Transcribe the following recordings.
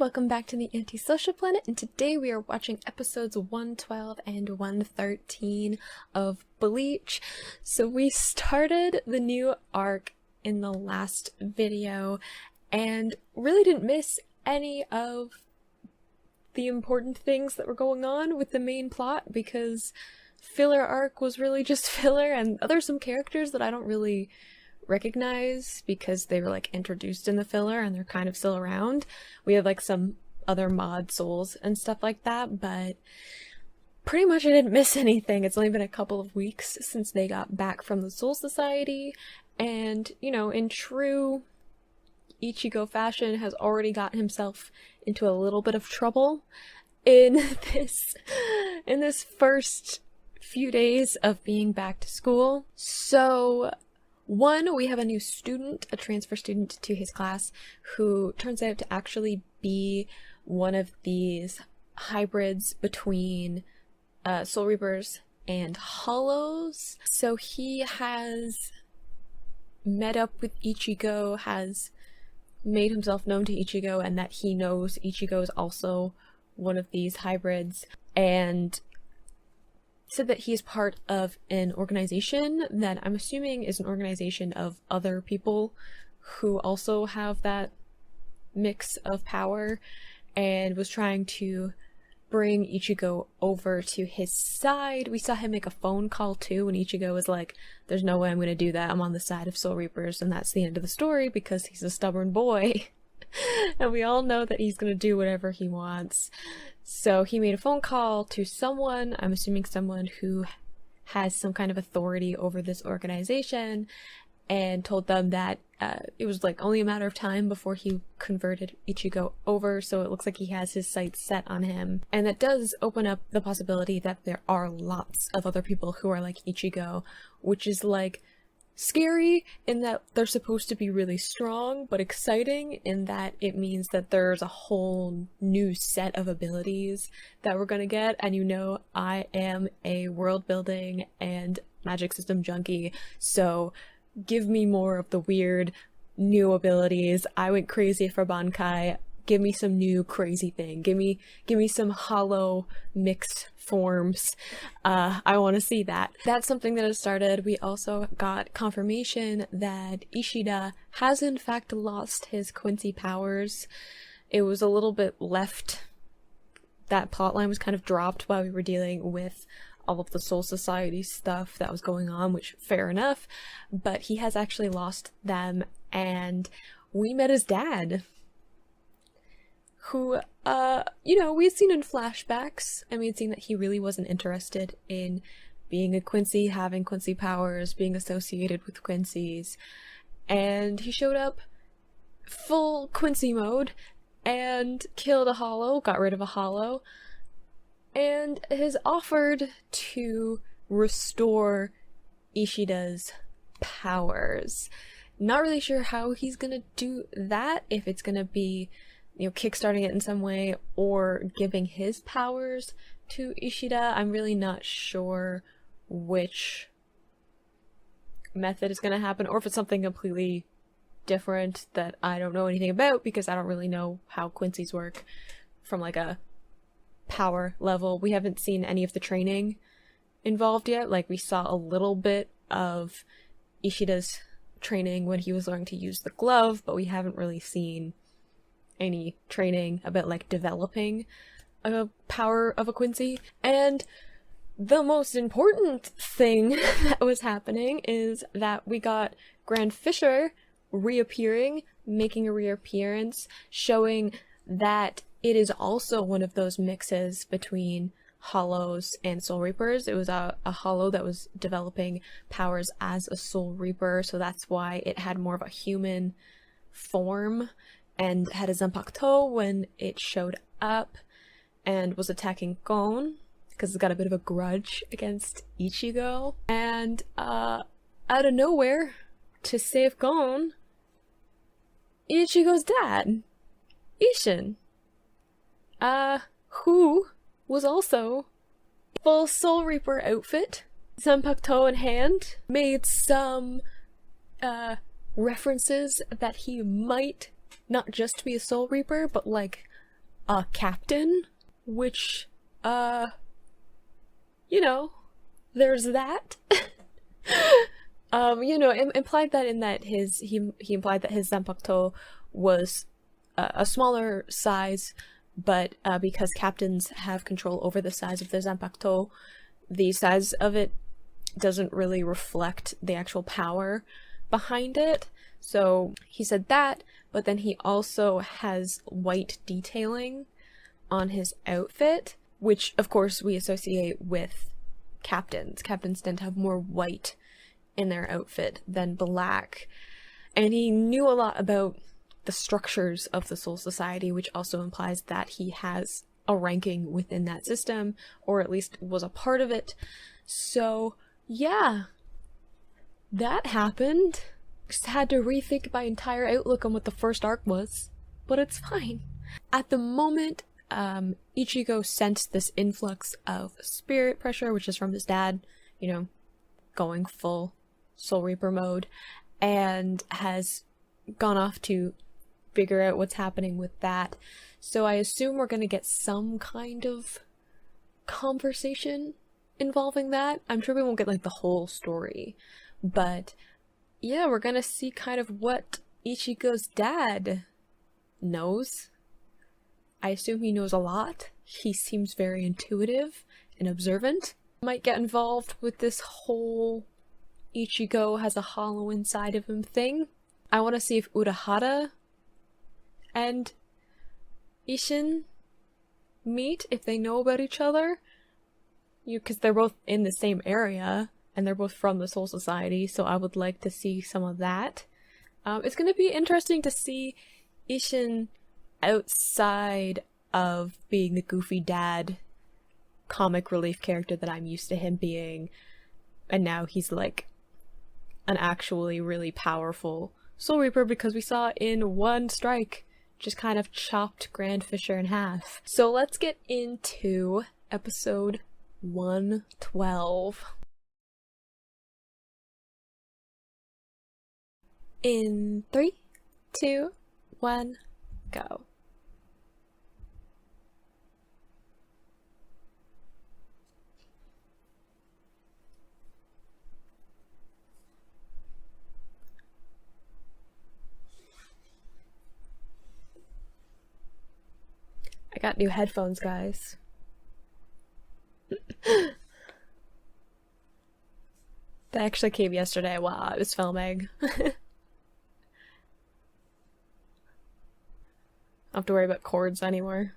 welcome back to the Antisocial Planet, and today we are watching episodes 112 and 113 of Bleach. So we started the new arc in the last video and really didn't miss any of the important things that were going on with the main plot because filler arc was really just filler, and there's some characters that I don't really recognize because they were like introduced in the filler and they're kind of still around. We have like some other mod souls and stuff like that, but pretty much I didn't miss anything. It's only been a couple of weeks since they got back from the Soul Society, and you know, in true Ichigo fashion, has already gotten himself into a little bit of trouble in this first few days of being back to school. So one, we have a new student, a transfer student to his class, who turns out to actually be one of these hybrids between Soul Reapers and Hollows. So he has met up with Ichigo, has made himself known to Ichigo, and that he knows Ichigo is also one of these hybrids, and said that he is part of an organization that I'm assuming is an organization of other people who also have that mix of power, and was trying to bring Ichigo over to his side. We saw him make a phone call too, and Ichigo was like, there's no way I'm gonna do that, I'm on the side of Soul Reapers, and that's the end of the story because he's a stubborn boy. And we all know that he's gonna do whatever he wants. So he made a phone call to someone, I'm assuming someone who has some kind of authority over this organization, and told them that it was like only a matter of time before he converted Ichigo over, so it looks like he has his sights set on him. And that does open up the possibility that there are lots of other people who are like Ichigo, which is like scary in that they're supposed to be really strong, but exciting in that it means that there's a whole new set of abilities that we're gonna get. And you know, I am a world building and magic system junkie, so give me more of the weird new abilities. I went crazy for Bankai. Give me some new crazy thing. Give me some hollow mixed forms. I want to see that. That's something that has started. We also got confirmation that Ishida has in fact lost his Quincy powers. It was a little bit left. That plotline was kind of dropped while we were dealing with all of the Soul Society stuff that was going on, which fair enough, but he has actually lost them, and we met his dad, who, you know, we had seen in flashbacks, and we had seen that he really wasn't interested in being a Quincy, having Quincy powers, being associated with Quincy's, and he showed up full Quincy mode, and killed a hollow, got rid of a hollow, and has offered to restore Ishida's powers. Not really sure how he's gonna do that, if it's gonna be, you know, kickstarting it in some way or giving his powers to Ishida. I'm really not sure which method is gonna happen, or if it's something completely different that I don't know anything about because I don't really know how Quincy's work from like a power level. We haven't seen any of the training involved yet. Like, we saw a little bit of Ishida's training when he was learning to use the glove, but we haven't really seen any training about like developing a power of a Quincy. And the most important thing that was happening is that we got Grand Fisher reappearing, making a reappearance, showing that it is also one of those mixes between Hollows and Soul Reapers. It was a Hollow that was developing powers as a Soul Reaper, so that's why it had more of a human form and had a Zanpakuto when it showed up and was attacking Gon, because it's got a bit of a grudge against Ichigo. And out of nowhere, to save Gon, Ichigo's dad, Ishin, who was also full Soul Reaper outfit, Zanpakuto in hand, made some references that he might not just be a Soul Reaper, but like a captain, which, you know, there's that. Implied that in that he implied that his zanpakuto was a smaller size, but because captains have control over the size of their zanpakuto, the size of it doesn't really reflect the actual power behind it. So he said that, but then he also has white detailing on his outfit, which of course we associate with captains. Captains tend to have more white in their outfit than black. And he knew a lot about the structures of the Soul Society, which also implies that he has a ranking within that system, or at least was a part of it. So yeah, that happened. Just had to rethink my entire outlook on what the first arc was, but it's fine. At the moment, Ichigo sensed this influx of spirit pressure, which is from his dad, going full Soul Reaper mode, and has gone off to figure out what's happening with that. So I assume we're gonna get some kind of conversation involving that. I'm sure we won't get like the whole story, but yeah, we're gonna see kind of what Ichigo's dad knows. I assume he knows a lot. He seems very intuitive and observant. Might get involved with this whole Ichigo has a hollow inside of him thing. I want to see if Urahara and Ishin meet, if they know about each other. Because they're both in the same area, and they're both from the Soul Society, so I would like to see some of that. It's going to be interesting to see Ishin outside of being the goofy dad comic relief character that I'm used to him being, and now he's like an actually really powerful Soul Reaper, because we saw in one strike just kind of chopped Grand Fisher in half. So let's get into episode 112. In 3, 2, 1, go. I got new headphones, guys. They actually came yesterday while I was filming. I don't have to worry about cords anymore.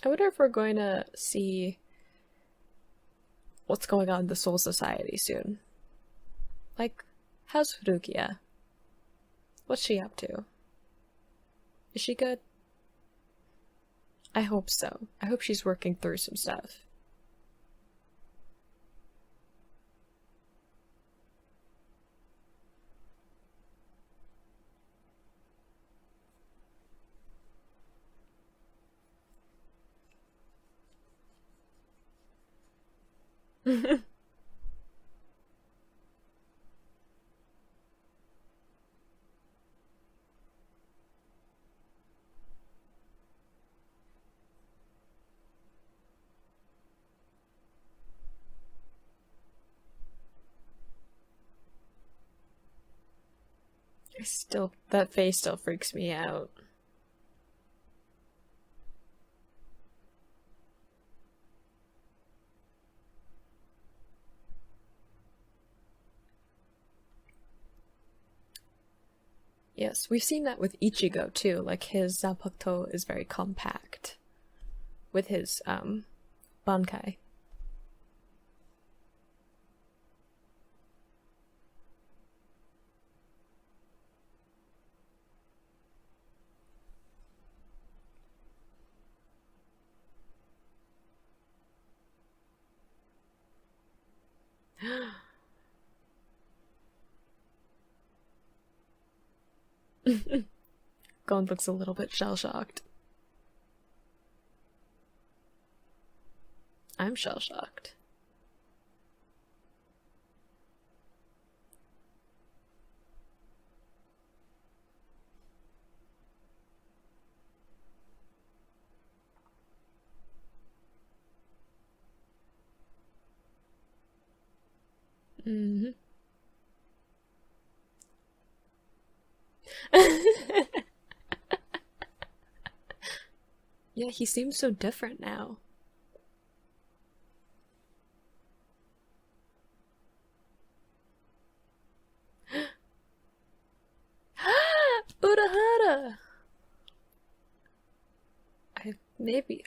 I wonder if we're going to see what's going on in the Soul Society soon. Like, how's Furugia? What's she up to? Is she good? I hope so. I hope she's working through some stuff. That face still freaks me out. Yes, we've seen that with Ichigo too, like his Zanpakuto is very compact with his Bankai. Gon looks a little bit shell-shocked. I'm shell-shocked. Mm-hmm. Yeah, he seems so different now. Urahara!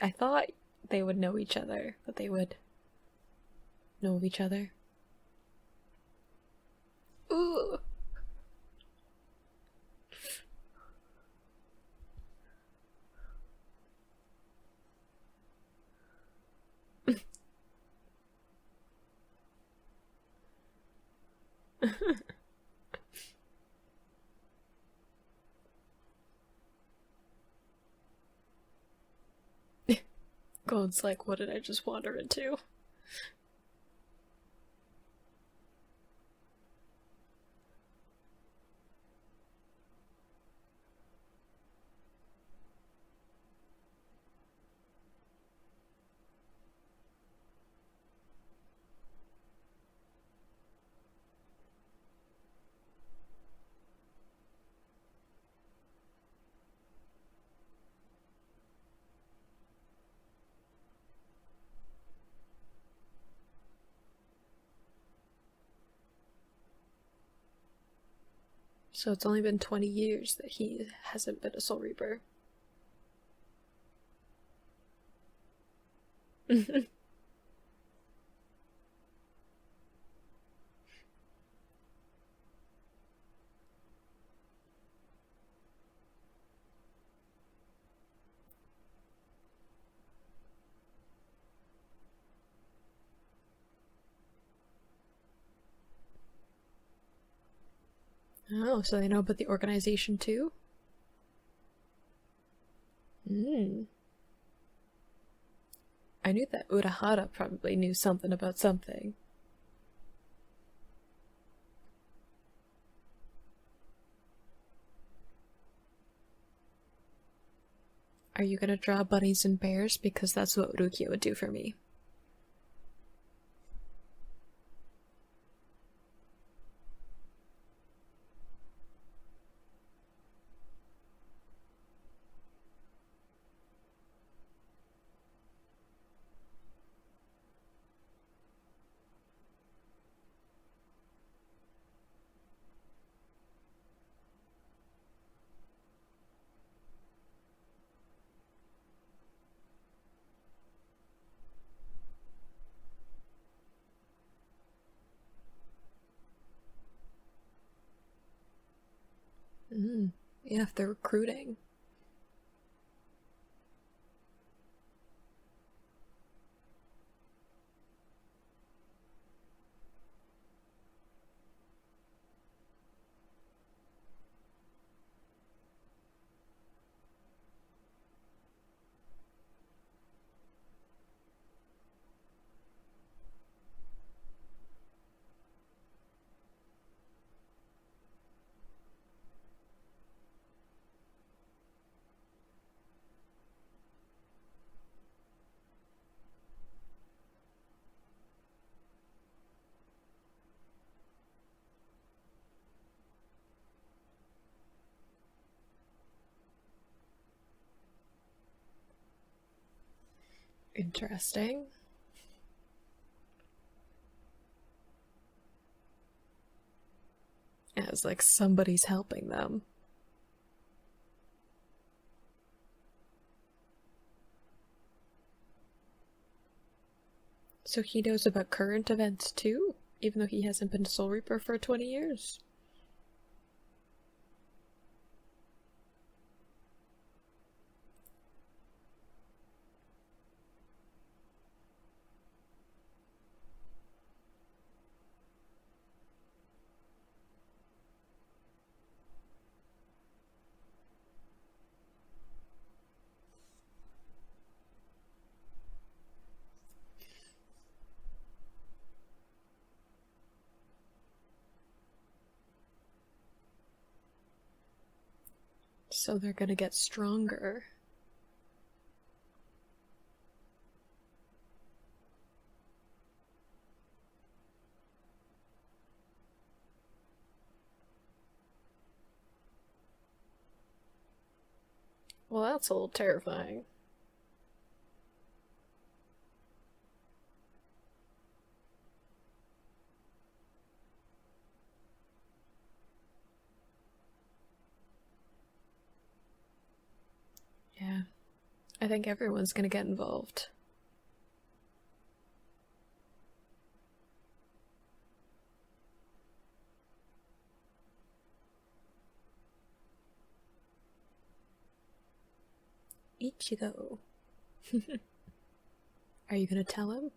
I thought they would know each other, but they would know of each other. Ooh! Gon's like, what did I just wander into? So it's only been 20 years that he hasn't been a Soul Reaper. Oh, so they know about the organization too? Hmm. I knew that Urahara probably knew something about something. Are you gonna draw bunnies and bears? Because that's what Rukia would do for me. Mm. Yeah, if they're recruiting. Interesting. Yeah, it's like somebody's helping them. So he knows about current events too, even though he hasn't been Soul Reaper for 20 years. So they're gonna get stronger. Well, that's a little terrifying. Yeah. I think everyone's gonna get involved. Ichigo. Are you gonna tell him?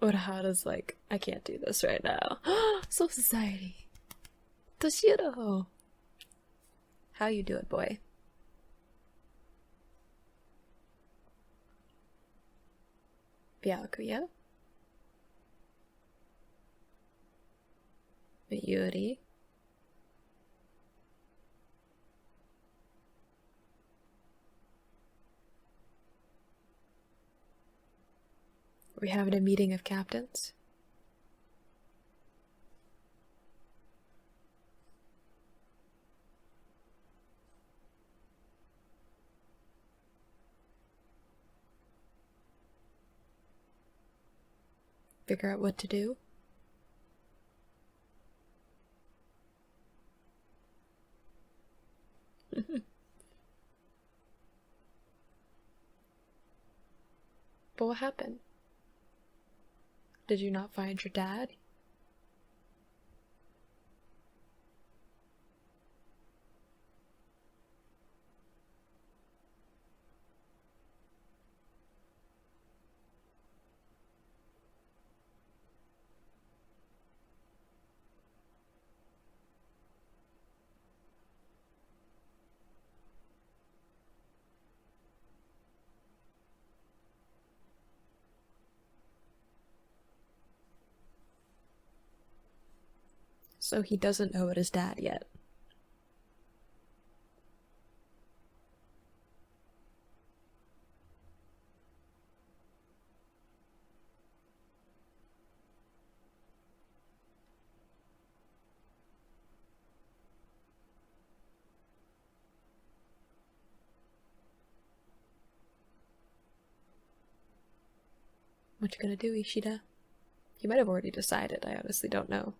Urahara's like, I can't do this right now. Soul Society. Toshiro. How you do it, boy? Byakuya. Yuri. Are we having a meeting of captains? Figure out what to do? But what happened? Did you not find your dad? So he doesn't know it is dad yet. What you gonna do, Ishida? You might have already decided, I honestly don't know.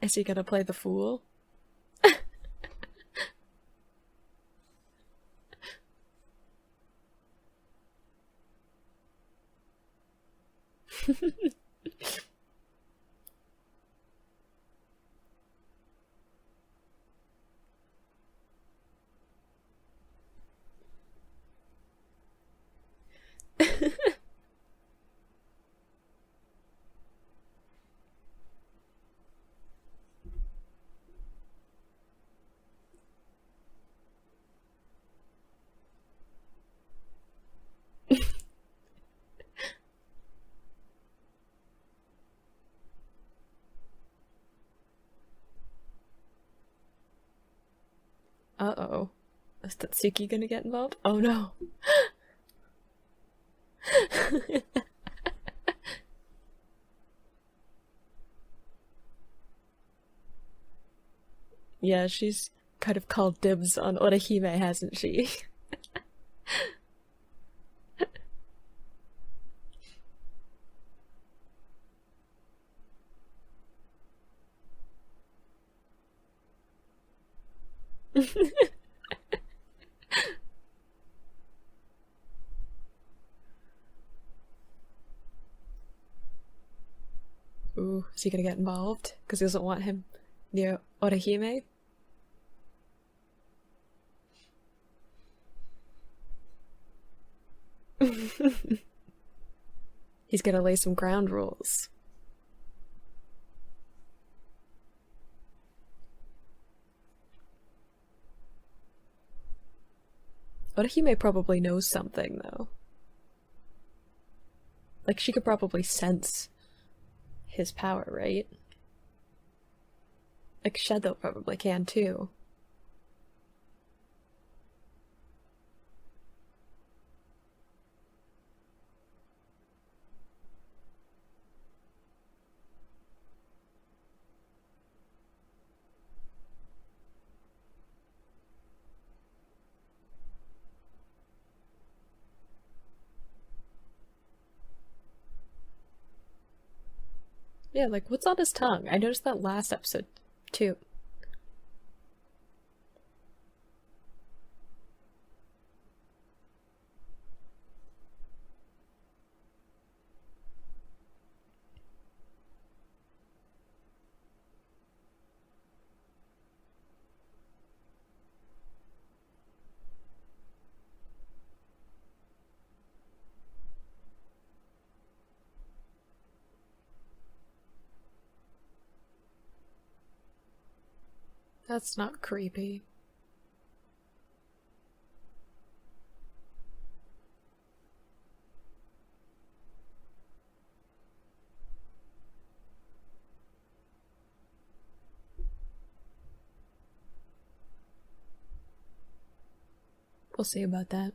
Is he gonna play the fool? Uh-oh. Is Tatsuki gonna get involved? Oh no. Yeah, she's kind of called dibs on Orihime, hasn't she? Ooh, is he gonna get involved? Because he doesn't want him near Orihime? He's gonna lay some ground rules. Orihime probably knows something, though. Like, she could probably sense his power, right? Like, Shadow probably can, too. Yeah, like, what's on his tongue? I noticed that last episode, too. That's not creepy. We'll see about that.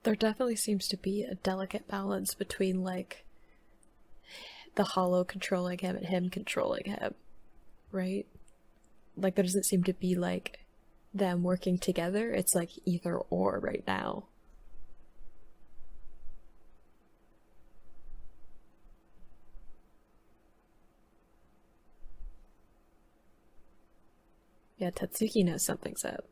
There definitely seems to be a delicate balance between, like, the Hollow controlling him and him controlling him, right? Like, there doesn't seem to be, like, them working together. It's like either or right now. Yeah, Tatsuki knows something's up.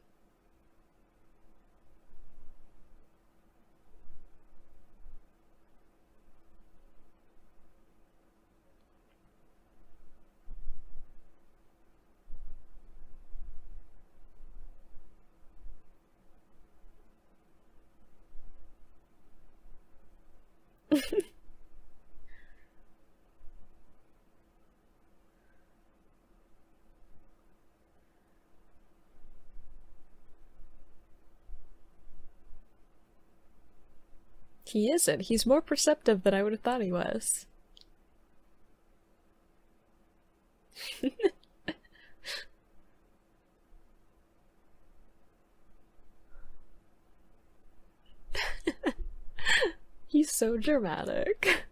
He isn't. He's more perceptive than I would have thought he was. He's so dramatic.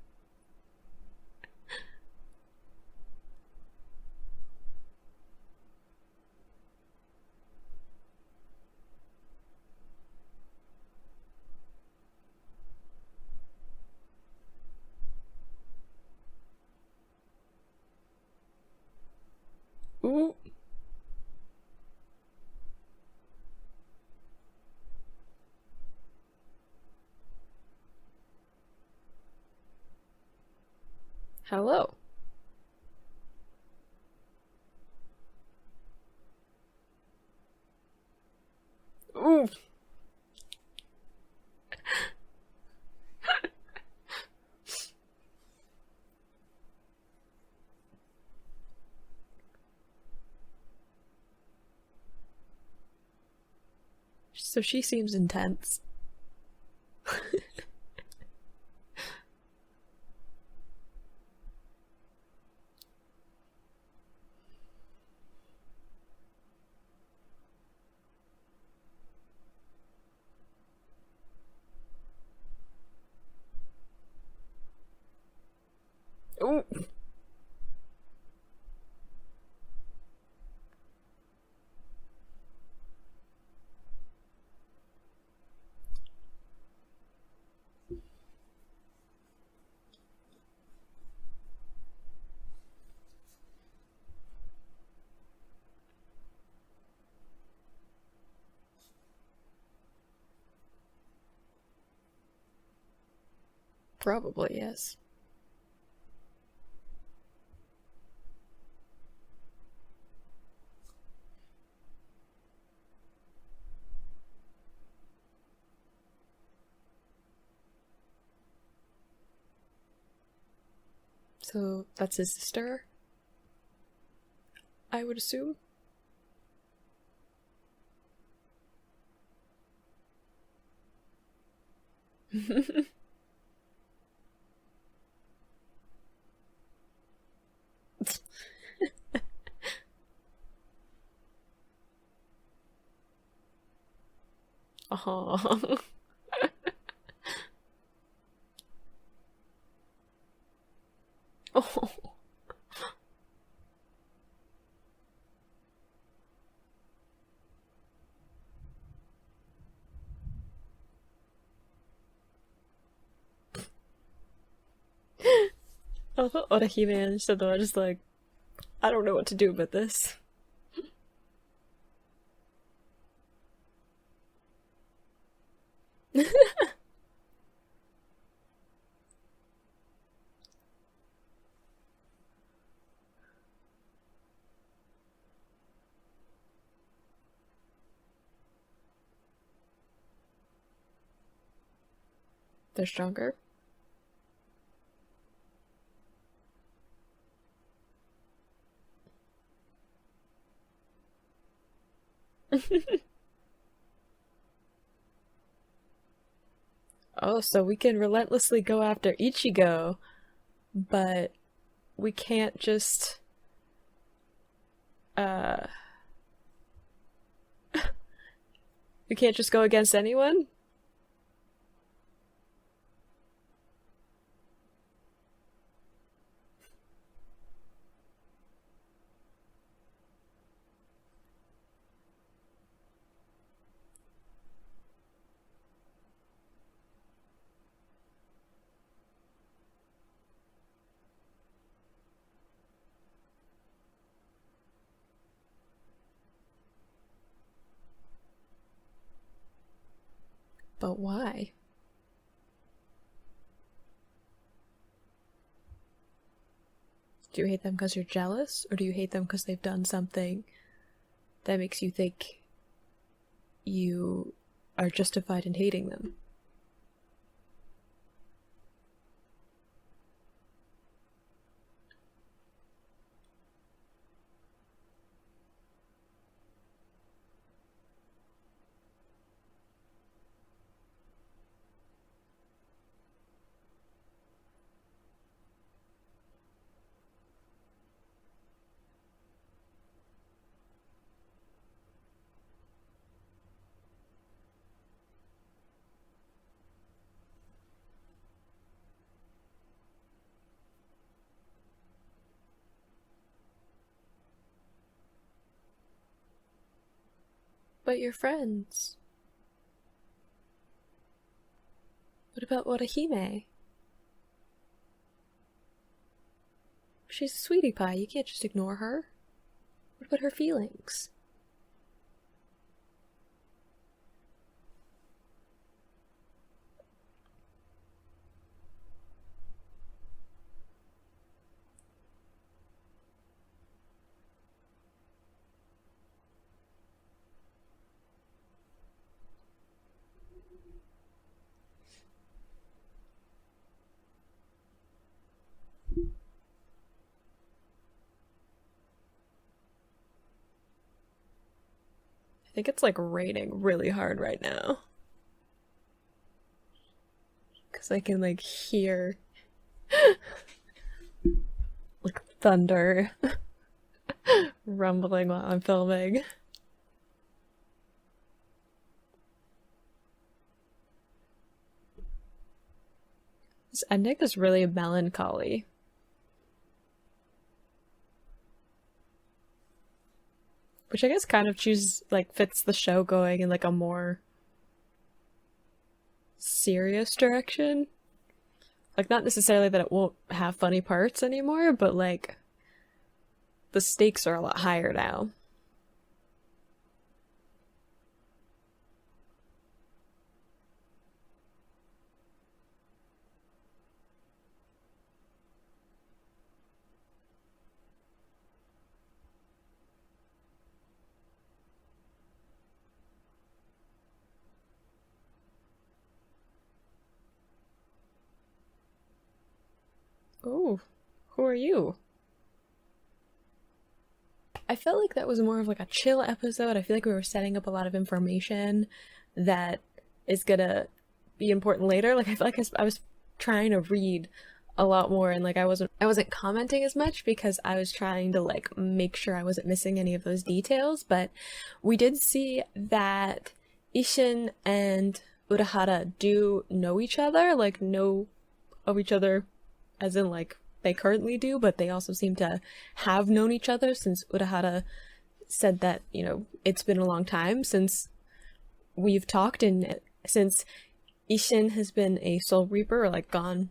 Ooh. Hello. Ooh. So she seems intense. Ooh. Probably, yes. So that's his sister, I would assume. Oh. Oh. Oh, Orihime and Shado are just like, I don't know what to do with this. They're stronger. Oh, so we can relentlessly go after Ichigo, but we can't just uh we can't just go against anyone? But why? Do you hate them because you're jealous, or do you hate them because they've done something that makes you think you are justified in hating them? But you're friends. What about Orihime? She's a sweetie pie, you can't just ignore her. What about her feelings? I think it's like raining really hard right now. Because I can like hear like thunder rumbling while I'm filming. This ending is really melancholy. Which I guess kind of chooses like fits the show going in like a more serious direction. Like not necessarily that it won't have funny parts anymore, but like the stakes are a lot higher now. Oh, who are you? I felt like that was more of like a chill episode. I feel like we were setting up a lot of information that is gonna be important later. Like I feel like I was trying to read a lot more, and like I wasn't commenting as much because I was trying to like make sure I wasn't missing any of those details. But we did see that Ishin and Urahara do know each other, like know of each other as in like they currently do, but they also seem to have known each other since Urahara said that, you know, it's been a long time since we've talked, and since Ishin has been a Soul Reaper, or like gone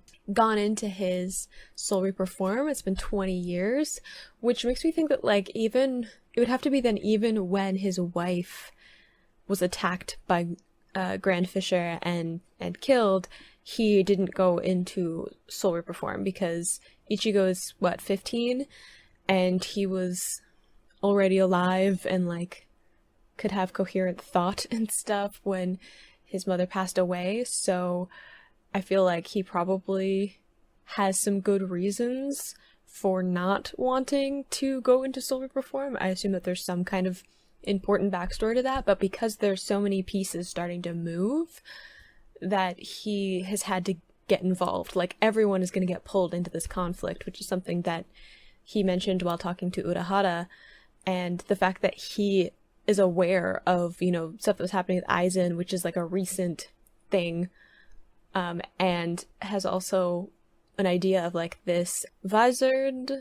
into his Soul Reaper form, it's been 20 years, which makes me think that like even it would have to be then even when his wife was attacked by Grand Fisher and killed, he didn't go into Soul Reaper form because Ichigo is what, 15, and he was already alive and like could have coherent thought and stuff when his mother passed away. So I feel like he probably has some good reasons for not wanting to go into Soul Reaper form. I assume that there's some kind of important backstory to that, but because there's so many pieces starting to move, that he has had to get involved. Like everyone is going to get pulled into this conflict, which is something that he mentioned while talking to Urahara, and the fact that he is aware of, you know, stuff that was happening with Aizen, which is like a recent thing, and has also an idea of like this Vizard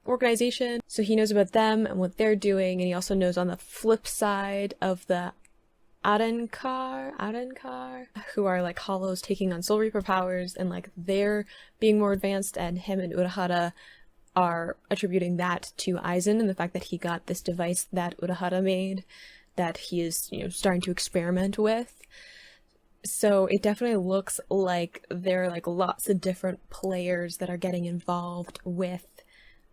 organization, so he knows about them and what they're doing, and he also knows on the flip side of the Arenkar, who are like hollows taking on Soul Reaper powers, and like they're being more advanced, and him and Urahara are attributing that to Aizen and the fact that he got this device that Urahara made that he is, you know, starting to experiment with. So it definitely looks like there are like lots of different players that are getting involved with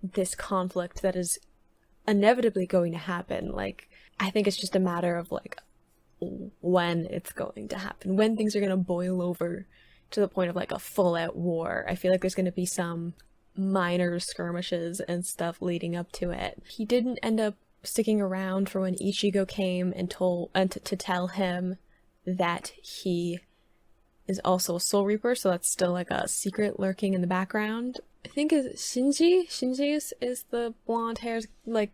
this conflict that is inevitably going to happen. Like, I think it's just a matter of like when it's going to happen, when things are going to boil over to the point of like a full-out war. I feel like there's going to be some minor skirmishes and stuff leading up to it. He didn't end up sticking around for when Ichigo came and to tell him that he is also a Soul Reaper, so that's still like a secret lurking in the background. I think is Shinji is the blonde hair's like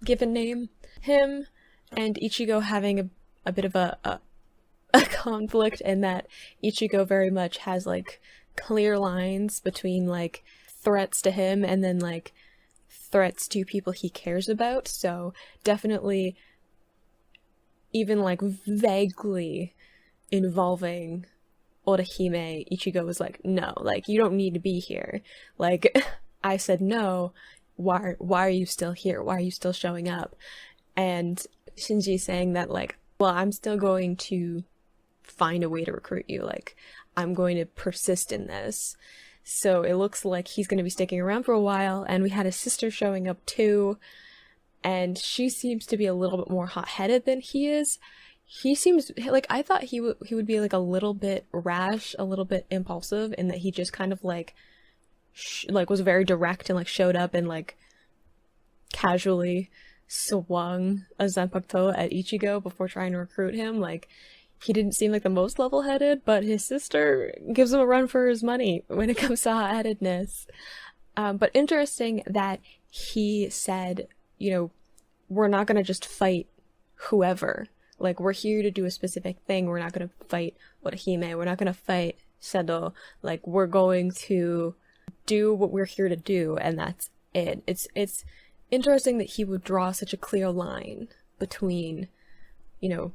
given name. Him and Ichigo having a bit of a conflict, in that Ichigo very much has like clear lines between like threats to him and then like threats to people he cares about. So definitely even like vaguely involving Orihime, Ichigo was like, no, like you don't need to be here. Like I said no, why are you still here? Why are you still showing up? And Shinji saying that like, well, I'm still going to find a way to recruit you. Like I'm going to persist in this. So it looks like he's going to be sticking around for a while, and we had his sister showing up too, and she seems to be a little bit more hot-headed than he is. He seems like, I thought he would be like a little bit rash, a little bit impulsive, in that he just kind of like was very direct and like showed up and like casually swung a Zanpakuto at Ichigo before trying to recruit him. Like he didn't seem like the most level-headed, but his sister gives him a run for his money when it comes to hot-headedness. But interesting that he said, you know, we're not going to just fight whoever. Like, we're here to do a specific thing. We're not going to fight Orihime. We're not going to fight Sedo. Like, we're going to do what we're here to do, and that's it. It's interesting that he would draw such a clear line between, you know,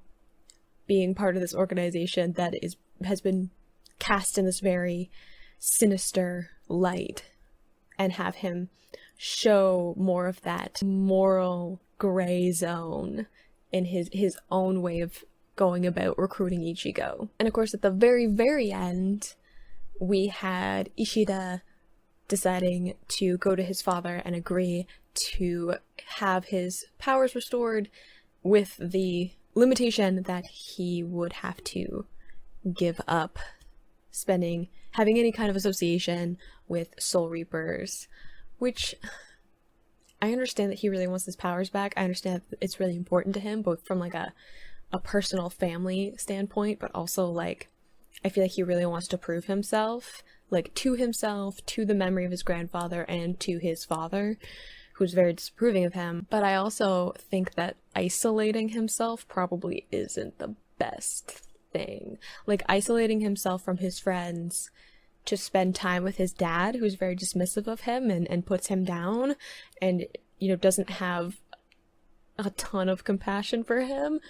being part of this organization that has been cast in this very sinister light, and have him show more of that moral gray zone in his own way of going about recruiting Ichigo. And of course, at the very, very end, we had Ishida deciding to go to his father and agree to have his powers restored, with the limitation that he would have to give up having any kind of association with Soul Reapers, which I understand that he really wants his powers back. I understand that it's really important to him, both from like a personal family standpoint, but also like I feel like he really wants to prove himself, like to himself, to the memory of his grandfather, and to his father, who's very disapproving of him. But I also think that isolating himself probably isn't the best thing. Like isolating himself from his friends to spend time with his dad, who's very dismissive of him and puts him down and, you know, doesn't have a ton of compassion for him.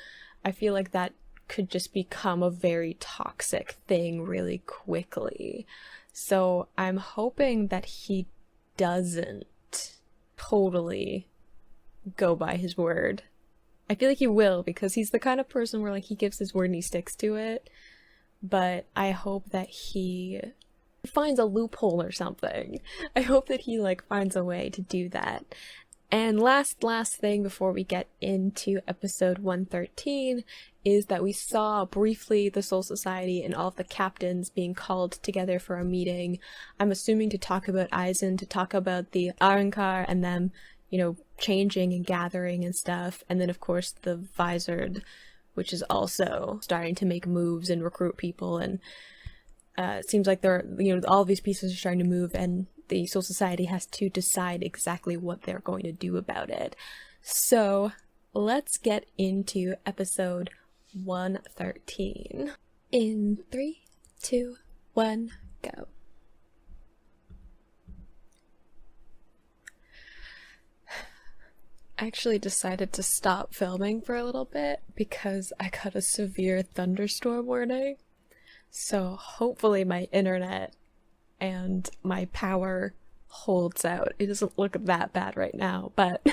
I feel like that could just become a very toxic thing really quickly. So I'm hoping that he doesn't totally go by his word. I feel like he will, because he's the kind of person where like he gives his word and he sticks to it. But I hope that he finds a loophole or something. I hope that he like finds a way to do that. And last thing before we get into episode 113 is that we saw briefly the Soul Society and all of the captains being called together for a meeting. I'm assuming to talk about Aizen, to talk about the Arrancar and them, you know, changing and gathering and stuff. And then of course the Visored, which is also starting to make moves and recruit people. And it seems like they're, you know, all these pieces are starting to move, and the Soul Society has to decide exactly what they're going to do about it. So let's get into episode 113. In 3, 2, 1, go. I actually decided to stop filming for a little bit because I got a severe thunderstorm warning. So hopefully my internet and my power holds out. It doesn't look that bad right now, but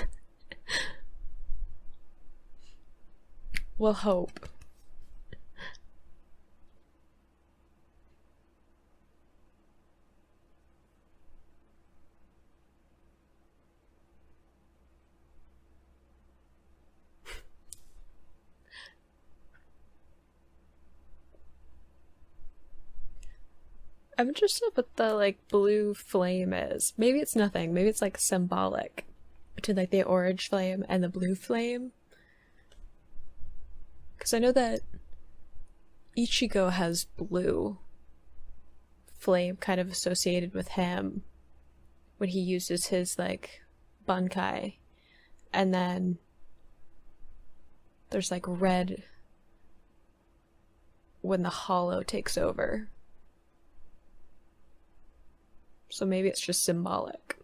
we'll hope. I'm interested what the like blue flame is. Maybe it's nothing. Maybe it's like symbolic between like the orange flame and the blue flame. Because I know that Ichigo has blue flame kind of associated with him when he uses his like Bankai. And then there's like red when the hollow takes over. So maybe it's just symbolic.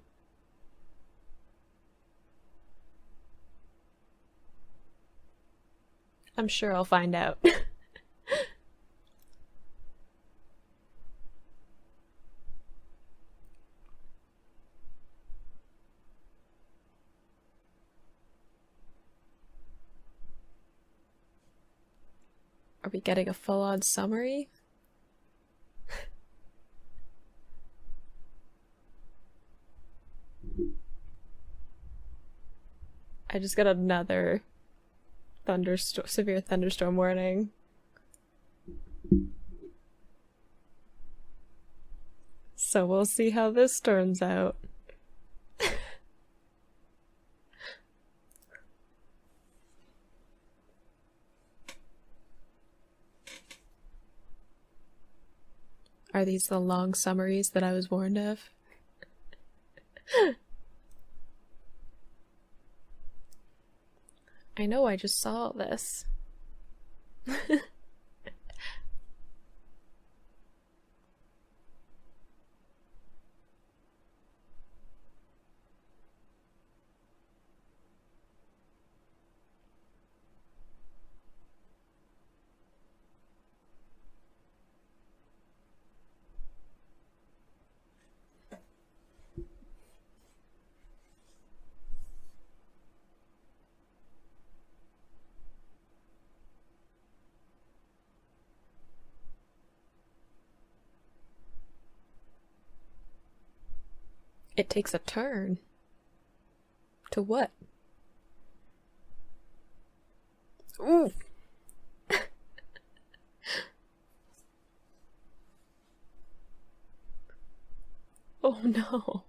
I'm sure I'll find out. Are we getting a full-on summary? I just got another severe thunderstorm warning. So we'll see how this turns out. Are these the long summaries that I was warned of? I know, I just saw this. It takes a turn. To what? Ooh! Oh no.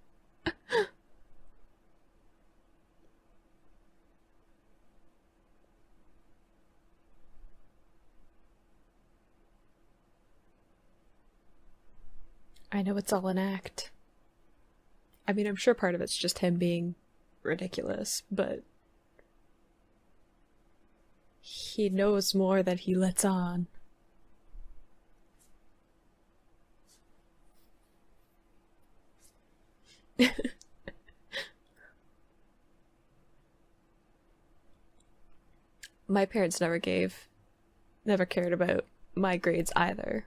I know it's all an act. I mean, I'm sure part of it's just him being ridiculous, but he knows more than he lets on. My parents never cared about my grades either.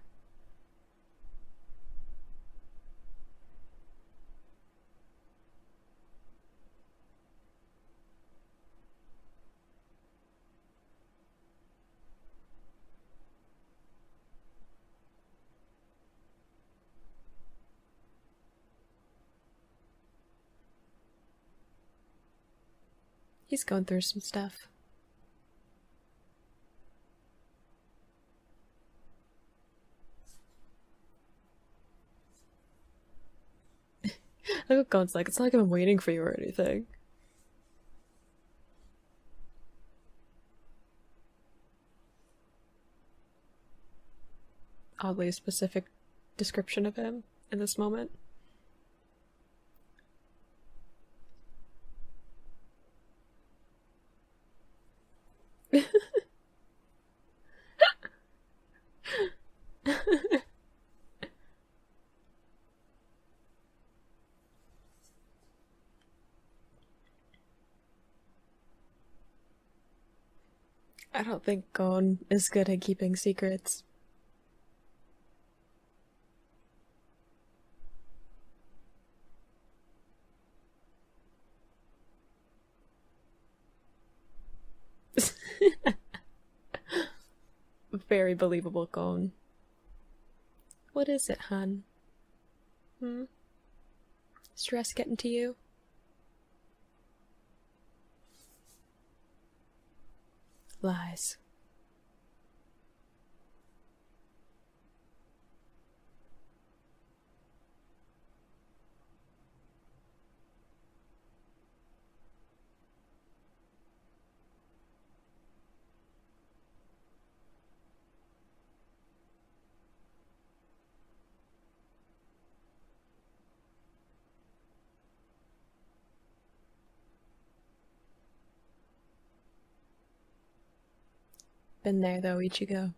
He's going through some stuff. Look what Gon's like, it's not like I'm waiting for you or anything. Oddly specific description of him in this moment. I don't think Gon is good at keeping secrets. Very believable, Gon. What is it, hun? Hmm? Stress getting to you? Lies. Been there though, Ichigo.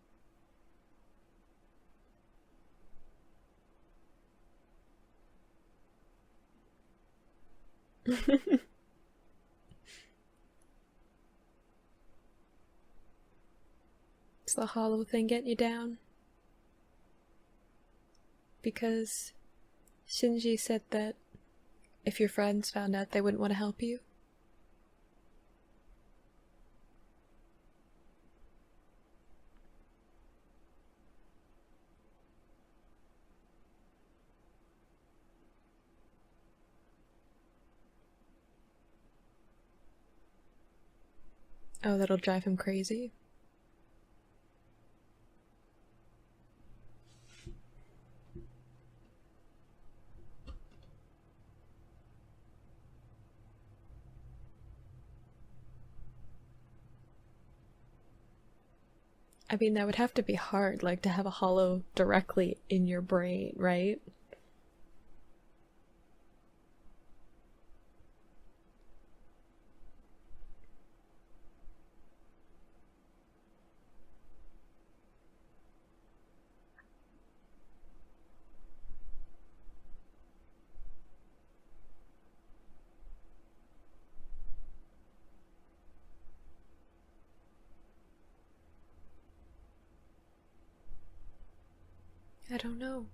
Is the hollow thing getting you down? Because Shinji said that if your friends found out, they wouldn't want to help you. Oh, that'll drive him crazy. I mean, that would have to be hard, like to have a hollow directly in your brain, right? I don't know.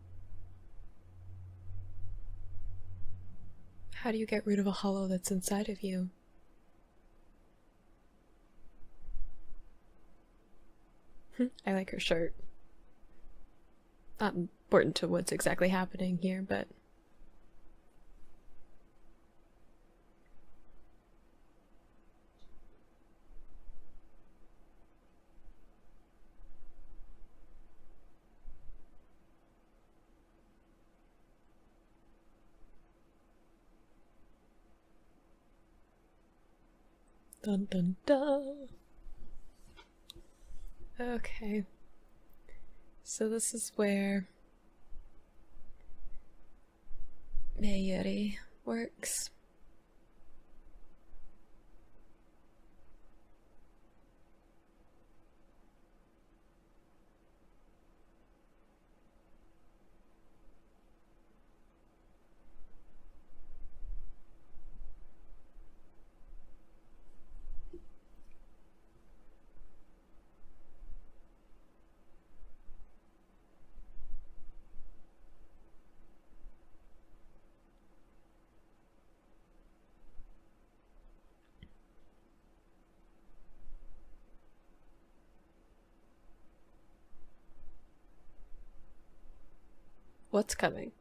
How do you get rid of a hollow that's inside of you? I like her shirt. Not important to what's exactly happening here, but Dun dun dun. Okay. So this is where Mayuri works. What's coming?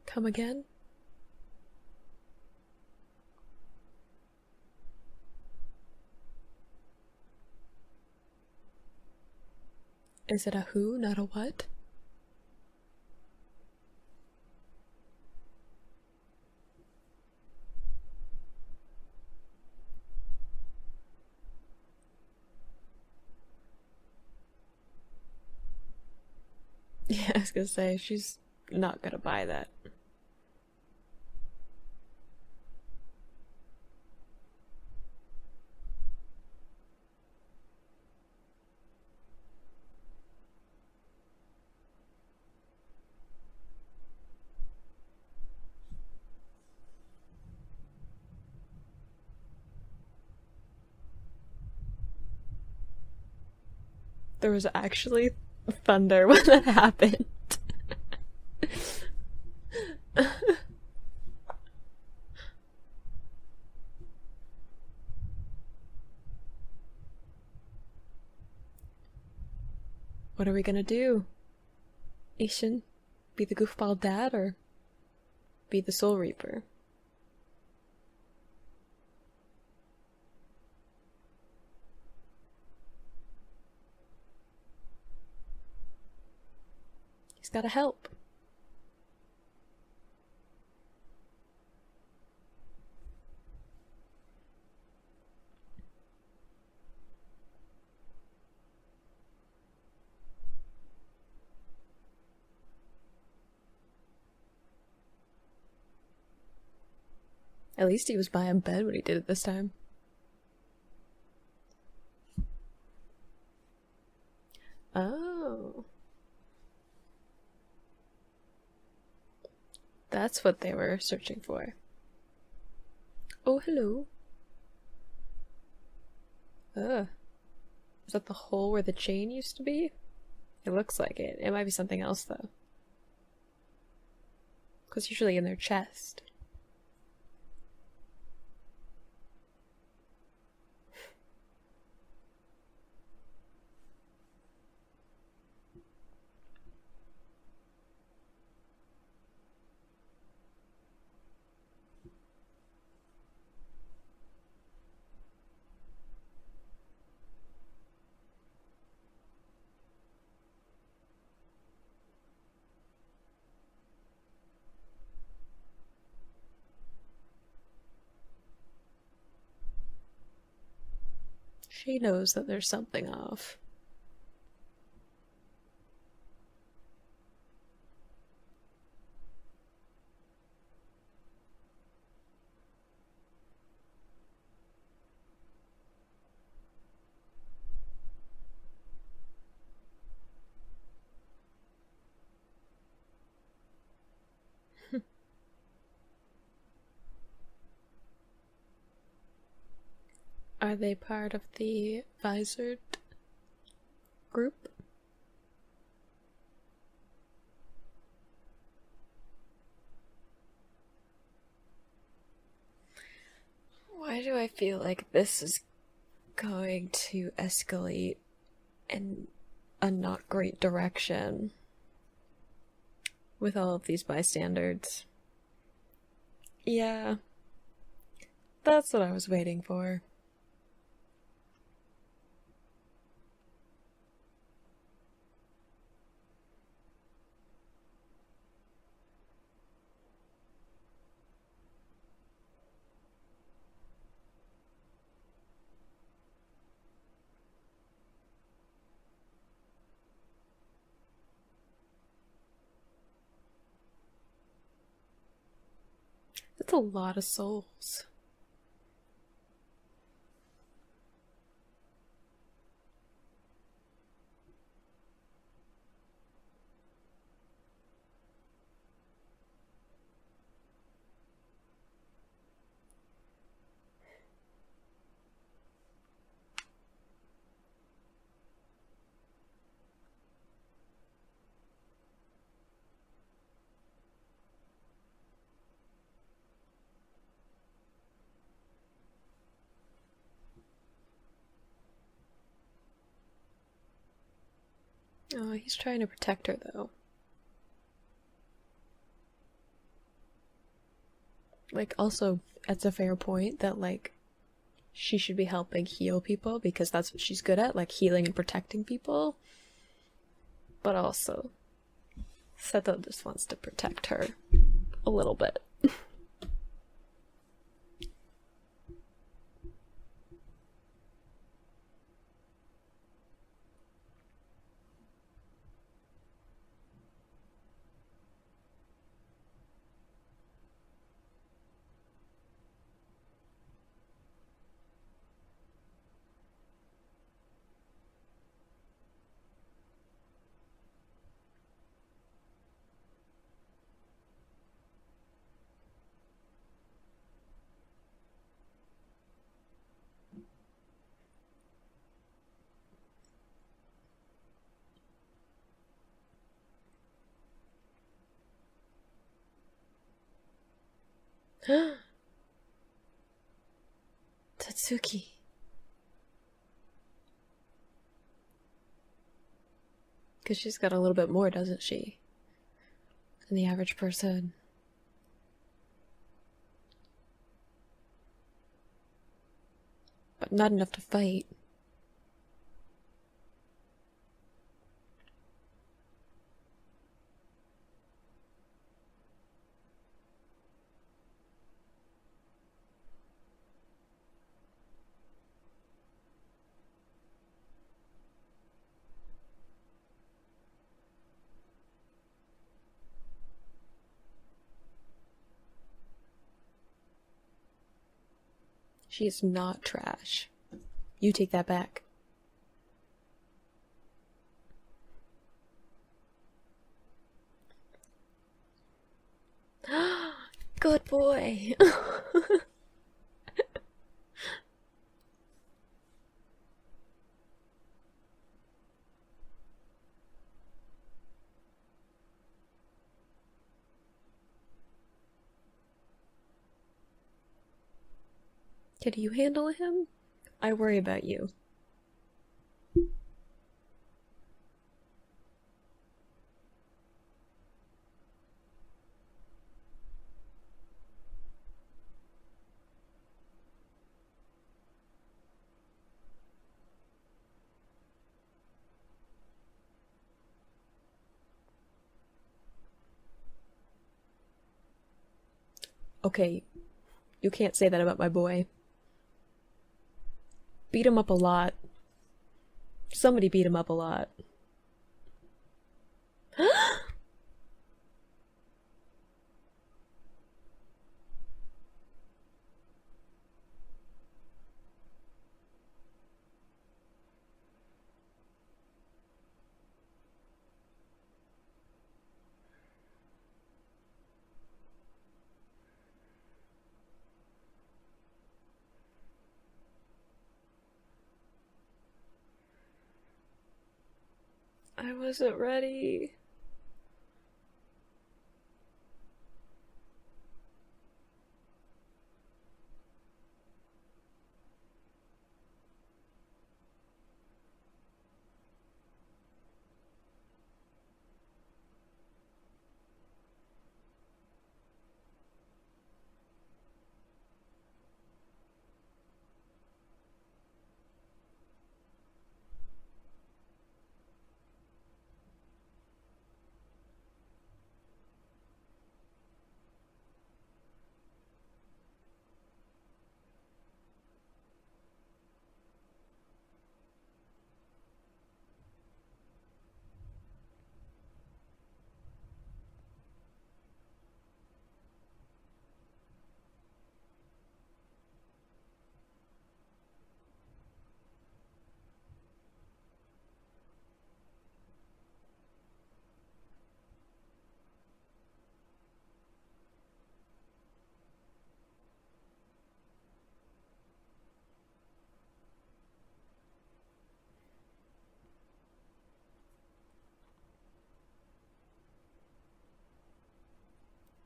Come again? Is it a who, not a what? Yeah, I was gonna say, she's not gonna buy that. There was actually thunder when that happened. What are we gonna do? Ishin, be the goofball dad or be the soul reaper? He's gotta help. At least he was by in bed when he did it this time. Oh. That's what they were searching for. Oh, hello. Ugh. Is that the hole where the chain used to be? It looks like it. It might be something else, though. Because usually in their chest. She knows that there's something off. Are they part of the visored group? Why do I feel like this is going to escalate in a not great direction with all of these bystanders? Yeah, that's what I was waiting for. That's a lot of souls. Oh, he's trying to protect her, though. Like, also, it's a fair point that, like, she should be helping heal people because that's what she's good at, like healing and protecting people. But also, Seto just wants to protect her a little bit. Tatsuki. Because she's got a little bit more, doesn't she? Than the average person. But not enough to fight. She is not trash. You take that back. Good boy. Can you handle him? I worry about you. Okay, you can't say that about my boy. Beat him up a lot. Somebody beat him up a lot. I wasn't ready.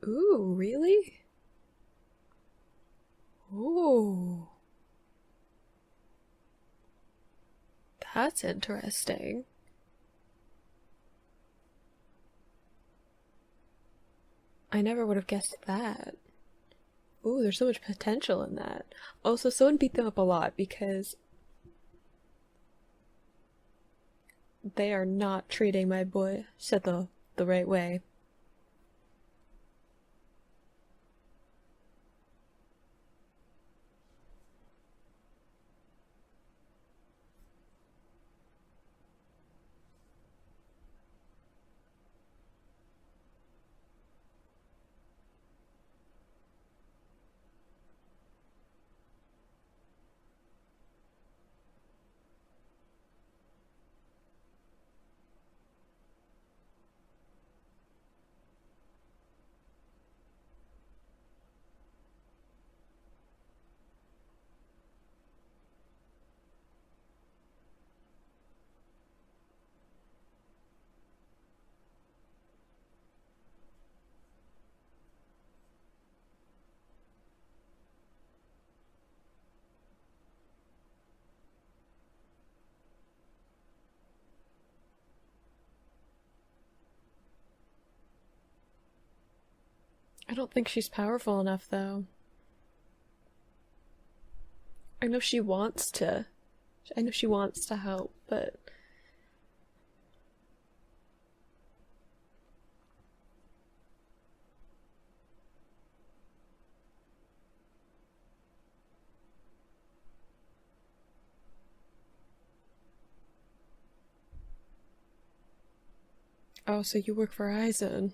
Ooh, really? Ooh. That's interesting. I never would have guessed that. Ooh, there's so much potential in that. Also, someone beat them up a lot because they are not treating my boy Seto the right way. I don't think she's powerful enough, though. I know she wants to. I know she wants to help, but oh, so you work for Aizen.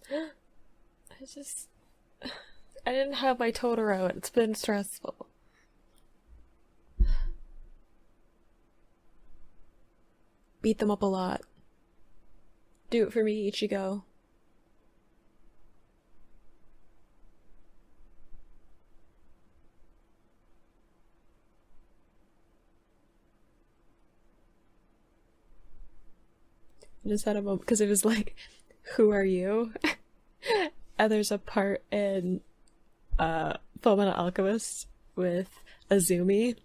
I just I didn't have my Totoro. It's been stressful. Beat them up a lot. Do it for me, Ichigo. I just had a moment because it was like, who are you? And there's a part in Fullmetal Alchemist with Azumi,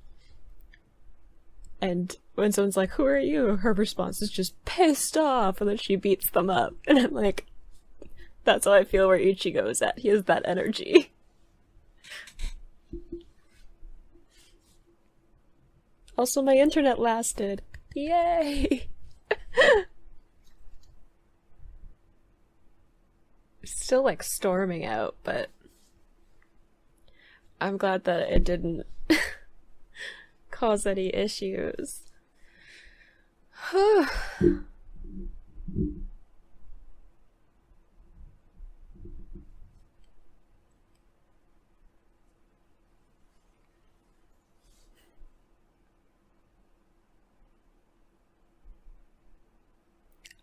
and when someone's like, who are you? Her response is just pissed off, and then she beats them up. And I'm like, that's how I feel where Ichigo's at. He has that energy. Also, my internet lasted. Yay! It's still like storming out, but I'm glad that it didn't cause any issues.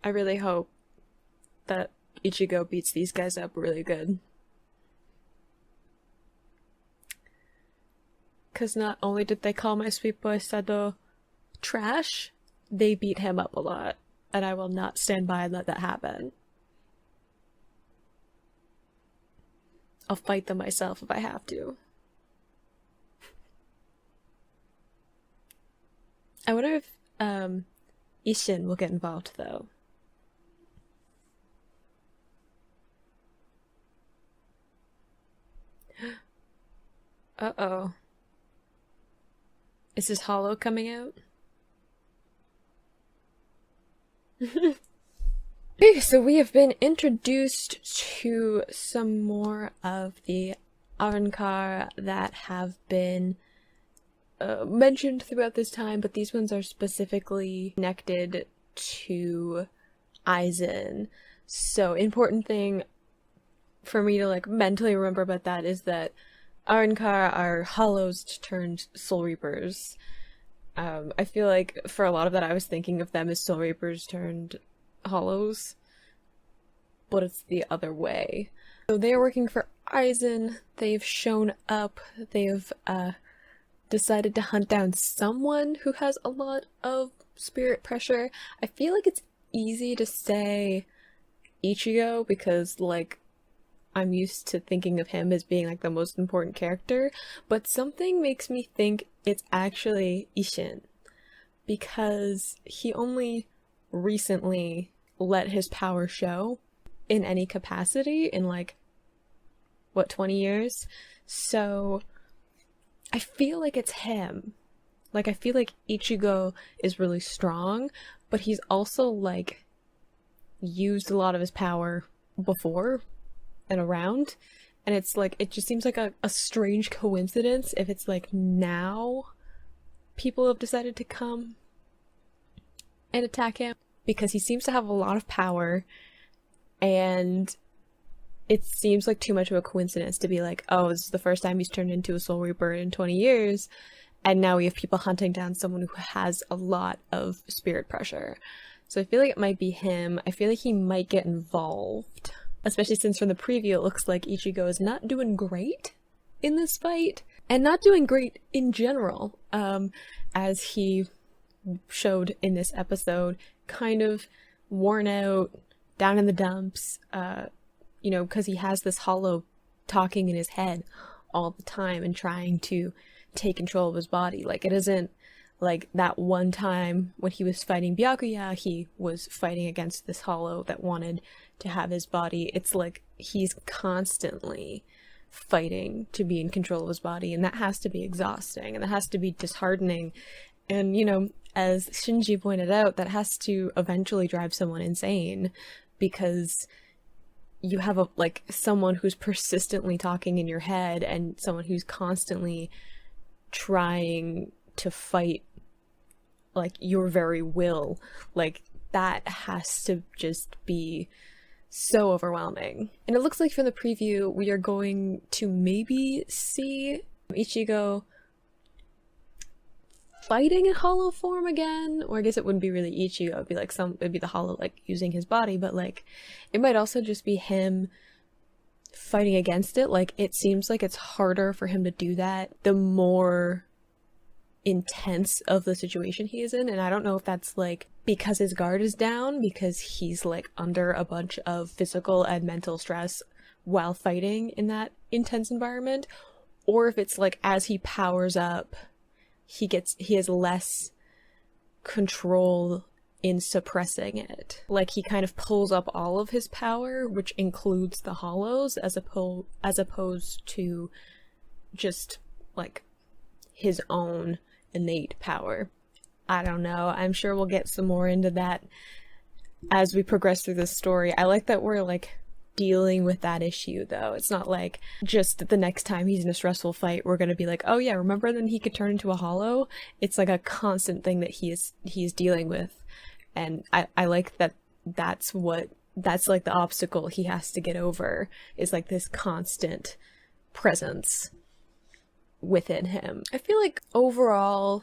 I really hope that Ichigo beats these guys up really good. Because not only did they call my sweet boy Sado trash, they beat him up a lot. And I will not stand by and let that happen. I'll fight them myself if I have to. I wonder if Ishin will get involved though. Uh-oh. Is his hollow coming out? Okay, so we have been introduced to some more of the Arrancar that have been mentioned throughout this time, but these ones are specifically connected to Aizen. So, important thing for me to like mentally remember about that is that Arrancar are hollows turned Soul Reapers. I feel like for a lot of that I was thinking of them as Soul Reapers turned hollows. but it's the other way. So they're working for Aizen, they've shown up, they've decided to hunt down someone who has a lot of spirit pressure. I feel like it's easy to say Ichigo because, like, I'm used to thinking of him as being like the most important character, but something makes me think it's actually Isshin because he only recently let his power show in any capacity in like, what, 20 years? So I feel like it's him. Like, I feel like Ichigo is really strong, but he's also like used a lot of his power before and around, and it's like, it just seems like a strange coincidence if it's like now people have decided to come and attack him, because he seems to have a lot of power, and it seems like too much of a coincidence to be like, oh, this is the first time he's turned into a Soul Reaper in 20 years, and now we have people hunting down someone who has a lot of spirit pressure. So I feel like it might be him. I feel like he might get involved. Especially since from the preview it looks like Ichigo is not doing great in this fight, and not doing great in general, as he showed in this episode, kind of worn out, down in the dumps, you know, because he has this hollow talking in his head all the time and trying to take control of his body. Like, it isn't like that one time when he was fighting Byakuya, he was fighting against this hollow that wanted to have his body. It's like he's constantly fighting to be in control of his body, and that has to be exhausting, and that has to be disheartening. And, you know, as Shinji pointed out, that has to eventually drive someone insane, because you have a, like, someone who's persistently talking in your head, and someone who's constantly trying to fight, like, your very will. Like, that has to just be so overwhelming. And it looks like from the preview we are going to maybe see Ichigo fighting in hollow form again, or I guess it wouldn't be really Ichigo, it'd be like it'd be the hollow, like, using his body, but like it might also just be him fighting against it. Like, it seems like it's harder for him to do that the more intense of the situation he is in, and I don't know if that's like because his guard is down, because he's like under a bunch of physical and mental stress while fighting in that intense environment, or if it's like as he powers up he has less control in suppressing it. Like, he kind of pulls up all of his power, which includes the hollows, as opposed to just like his own innate power. I don't know. I'm sure we'll get some more into that as we progress through this story. I like that we're like dealing with that issue, though. It's not like just the next time he's in a stressful fight we're gonna be like, oh yeah, remember then he could turn into a hollow? It's like a constant thing that he's dealing with, and I like that. That's like the obstacle he has to get over, is like this constant presence within him. I feel like overall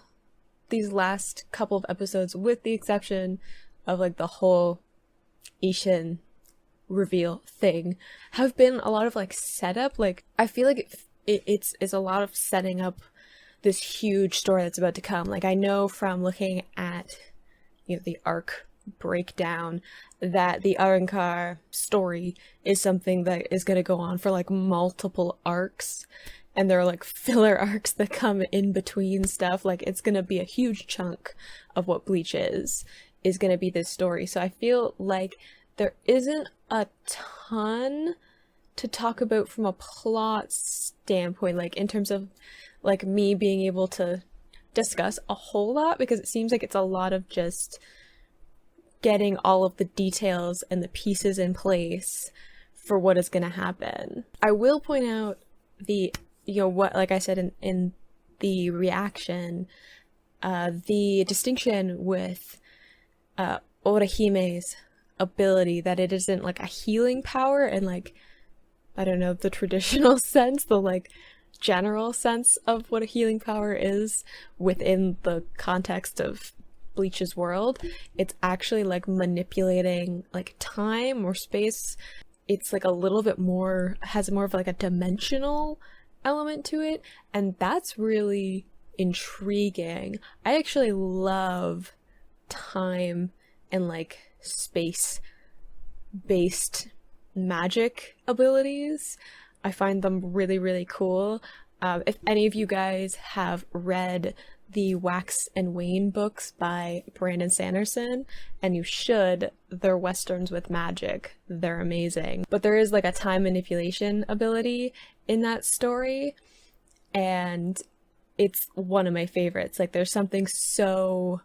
these last couple of episodes, with the exception of like the whole Isshin reveal thing, have been a lot of like setup. Like, I feel like it's a lot of setting up this huge story that's about to come. Like, I know from looking at, you know, the arc breakdown that the Arrancar story is something that is going to go on for like multiple arcs, and there are like filler arcs that come in between stuff. Like, it's going to be a huge chunk of what Bleach is going to be this story. So I feel like there isn't a ton to talk about from a plot standpoint, like in terms of like me being able to discuss a whole lot, because it seems like it's a lot of just getting all of the details and the pieces in place for what is going to happen. I will point out the, you know, what, like I said in the reaction, the distinction with Orahime's ability, that it isn't like a healing power and like, I don't know, the traditional sense, the like general sense of what a healing power is within the context of Bleach's world, it's actually like manipulating like time or space. It's like a little bit more, has more of like a dimensional element to it, and that's really intriguing. I actually love time and like space based magic abilities. I find them really, really cool. If any of you guys have read the Wax and Wayne books by Brandon Sanderson, and you should, they're westerns with magic. They're amazing. But there is like a time manipulation ability in that story, and it's one of my favorites. Like, there's something so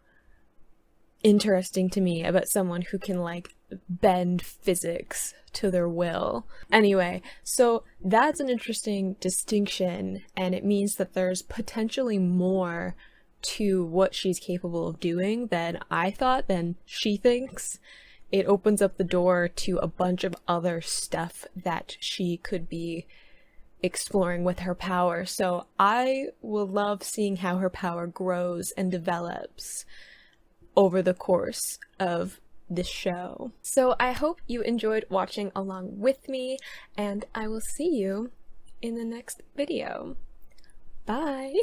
interesting to me about someone who can like bend physics to their will. Anyway, so that's an interesting distinction, and it means that there's potentially more to what she's capable of doing than I thought, than she thinks. It opens up the door to a bunch of other stuff that she could be exploring with her power. So I will love seeing how her power grows and develops over the course of this show. So I hope you enjoyed watching along with me, and I will see you in the next video. Bye!